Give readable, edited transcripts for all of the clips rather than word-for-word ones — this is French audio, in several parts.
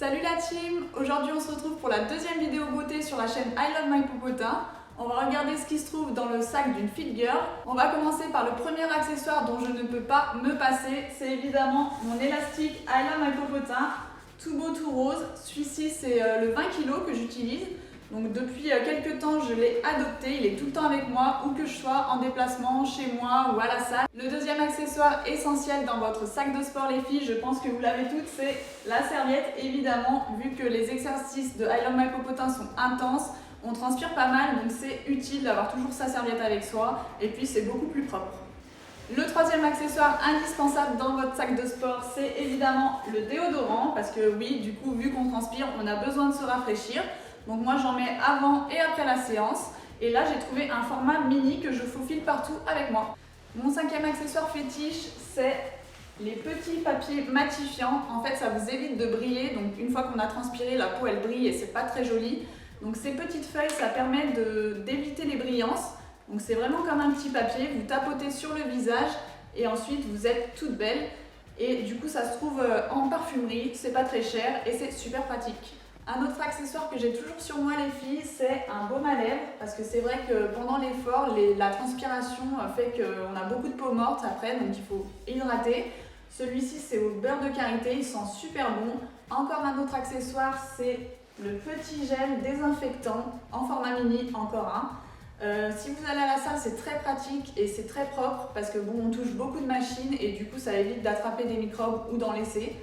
Salut la team! Aujourd'hui on se retrouve pour la deuxième vidéo beauté sur la chaîne I Love My Popotin. On va regarder ce qui se trouve dans le sac d'une fit girl. On va commencer par le premier accessoire dont je ne peux pas me passer. C'est évidemment mon élastique I Love My Popotin. Tout beau, tout rose. Celui-ci c'est le 20 kg que j'utilise. Donc depuis quelques temps je l'ai adopté, il est tout le temps avec moi, où que je sois, en déplacement, chez moi ou à la salle. Le deuxième accessoire essentiel dans votre sac de sport les filles, je pense que vous l'avez toutes, c'est la serviette. Évidemment, vu que les exercices de I Love My Popotin sont intenses, on transpire pas mal, donc c'est utile d'avoir toujours sa serviette avec soi, et puis c'est beaucoup plus propre. Le troisième accessoire indispensable dans votre sac de sport, c'est évidemment le déodorant, parce que oui, du coup, vu qu'on transpire, on a besoin de se rafraîchir. Donc moi j'en mets avant et après la séance. Et là j'ai trouvé un format mini que je faufile partout avec moi. Mon cinquième accessoire fétiche, c'est les petits papiers matifiants. En fait ça vous évite de briller. Donc une fois qu'on a transpiré, la peau elle brille et c'est pas très joli. Donc ces petites feuilles, ça permet d'éviter les brillances. Donc c'est vraiment comme un petit papier. Vous tapotez sur le visage et ensuite vous êtes toute belle. Et du coup ça se trouve en parfumerie, c'est pas très cher et c'est super pratique. Un autre accessoire que j'ai toujours sur moi les filles, c'est un baume à lèvres parce que c'est vrai que pendant l'effort, la transpiration fait qu'on a beaucoup de peau morte après, donc il faut hydrater. Celui-ci c'est au beurre de karité, il sent super bon. Encore un autre accessoire, c'est le petit gel désinfectant en format mini, encore un. Si vous allez à la salle, c'est très pratique et c'est très propre parce que bon, on touche beaucoup de machines et du coup ça évite d'attraper des microbes ou d'en laisser.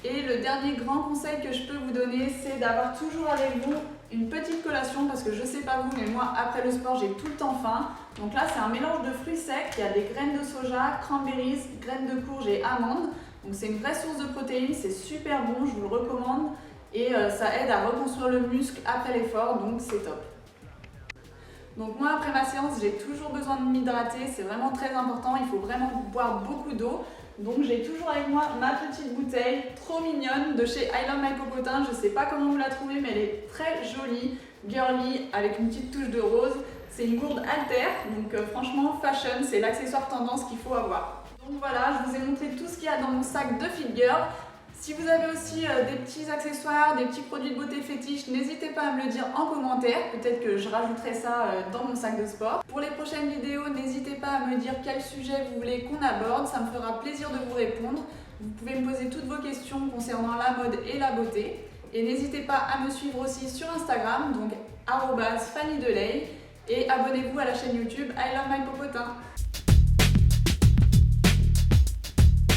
Et le dernier grand conseil que je peux vous donner, c'est d'avoir toujours avec vous une petite collation parce que je sais pas vous, mais moi après le sport j'ai tout le temps faim. Donc là c'est un mélange de fruits secs, il y a des graines de soja, cranberries, graines de courge et amandes. Donc c'est une vraie source de protéines, c'est super bon, je vous le recommande et ça aide à reconstruire le muscle après l'effort, donc c'est top. Donc moi après ma séance j'ai toujours besoin de m'hydrater, c'est vraiment très important, il faut vraiment boire beaucoup d'eau. Donc j'ai toujours avec moi ma petite bouteille trop mignonne de chez I Love My Popotin. Je sais pas comment vous la trouvez mais elle est très jolie, girly, avec une petite touche de rose. C'est une gourde haltère, donc franchement fashion, c'est l'accessoire tendance qu'il faut avoir. Donc voilà, je vous ai montré tout ce qu'il y a dans mon sac de fit girl. Si vous avez aussi des petits accessoires, des petits produits de beauté fétiches, n'hésitez pas à me le dire en commentaire. Peut-être que je rajouterai ça dans mon sac de sport. Pour les prochaines vidéos, n'hésitez pas à me dire quel sujet vous voulez qu'on aborde. Ça me fera plaisir de vous répondre. Vous pouvez me poser toutes vos questions concernant la mode et la beauté. Et n'hésitez pas à me suivre aussi sur Instagram, donc @FannyDelay. Et abonnez-vous à la chaîne YouTube I Love My Popotin.